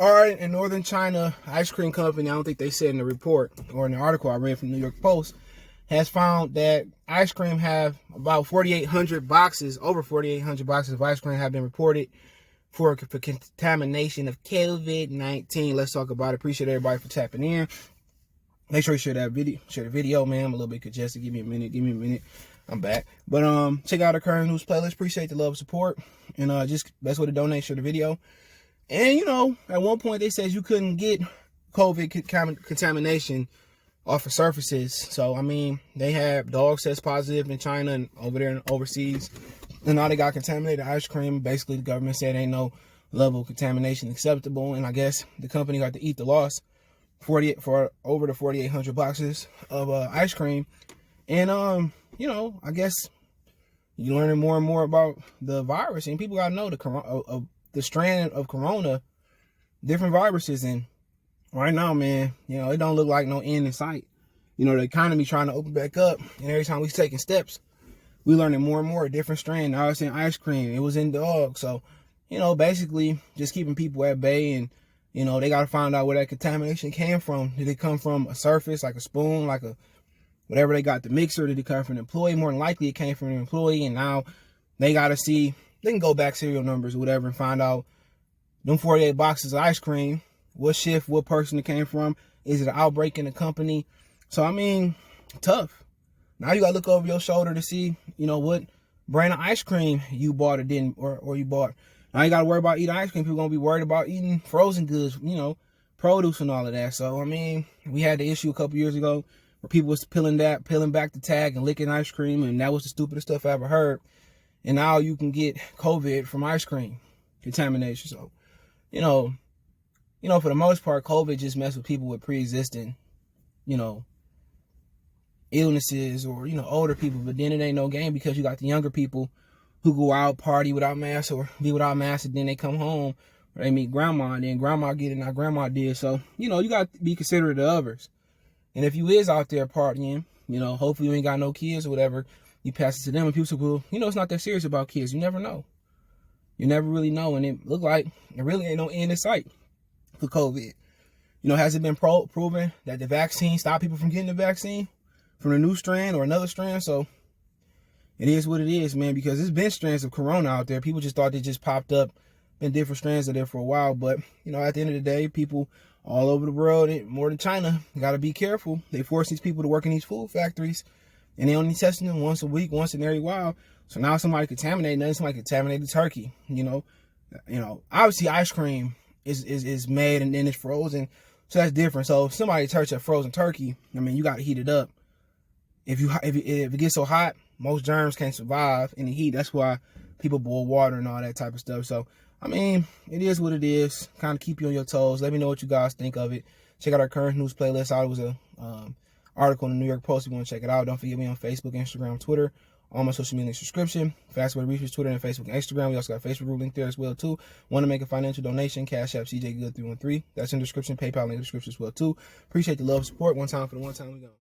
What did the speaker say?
All right, in northern China, ice cream company, I don't think they said in the report or in the article I read from the New York Post, has found that ice cream have about 4,800 boxes, over 4,800 boxes of ice cream have been reported for contamination of COVID-19. Let's talk about it. Appreciate everybody for tapping in. Make sure you share that video. Share the video, man. I'm a little bit congested. Give me a minute. I'm back. But check out our current news playlist. Appreciate the love and support. And just best way to donate, share the video. And you know, at one point they said you couldn't get COVID contamination off of surfaces. So I mean, they have dogs test positive in China and over there and overseas. And now they got contaminated ice cream. Basically, the government said ain't no level of contamination acceptable. And I guess the company got to eat the loss for over the 4,800 boxes of ice cream. And you know, I guess you're learning more and more about the virus, and people gotta know the strand of corona, different viruses. And right now, man, you know, it don't look like no end in sight. You know, the economy trying to open back up, and every time we taking steps, we learning more and more, a different strain. Now it's in ice cream, it was in dogs. So, you know, basically just keeping people at bay. And you know, they got to find out where that contamination came from. Did it come from a surface, like a spoon, like a whatever they got the mixer? Did it come from an employee? More than likely it came from an employee. And now they got to see, they can go back serial numbers or whatever and find out them 48 boxes of ice cream, what shift, what person it came from. Is it an outbreak in the company? So, I mean, tough. Now you got to look over your shoulder to see, you know, what brand of ice cream you bought or didn't, or you bought. Now you got to worry about eating ice cream. People going to be worried about eating frozen goods, you know, produce and all of that. So, I mean, we had the issue a couple years ago where people was peeling back the tag and licking ice cream. And that was the stupidest stuff I ever heard. And now you can get COVID from ice cream contamination. So, you know, for the most part, COVID just messed with people with pre-existing, you know, illnesses, or, you know, older people. But then it ain't no game, because you got the younger people who go out, party without masks, or be without masks, and then they come home, or they meet grandma, and then grandma get it, and now grandma did. So, you know, you got to be considerate of others. And if you is out there partying, you know, hopefully you ain't got no kids or whatever, you pass it to them, and people say, well, you know, it's not that serious about kids. You never know. You never really know. And it look like it really ain't no end in sight for COVID. You know, has it been proven that the vaccine stopped people from getting the vaccine from a new strand or another strand? So it is what it is, man, because there's been strands of corona out there. People just thought they just popped up. Been different strands of there for a while. But, you know, at the end of the day, people all over the world, more than China, got to be careful. They force these people to work in these food factories, and they only testing them once a week, once in every while. So now somebody contaminated, somebody contaminated turkey. You know, obviously ice cream is made and then it's frozen, so that's different. So if somebody touched a frozen turkey, I mean, you got to heat it up. If it gets so hot, most germs can't survive in the heat. That's why people boil water and all that type of stuff. So, I mean, it is what it is. Kind of keep you on your toes. Let me know what you guys think of it. Check out our current news playlist. It was a article in the New York Post. If you want to check it out, don't forget me on Facebook, Instagram, Twitter, all my social media subscription. Fast way to reach us, Twitter and Facebook and Instagram. We also got a Facebook group link there as well too. Want to make a financial donation? Cash App CJ Good 313. That's in the description. PayPal link in the description as well too. Appreciate the love and support. One time for the one time we go.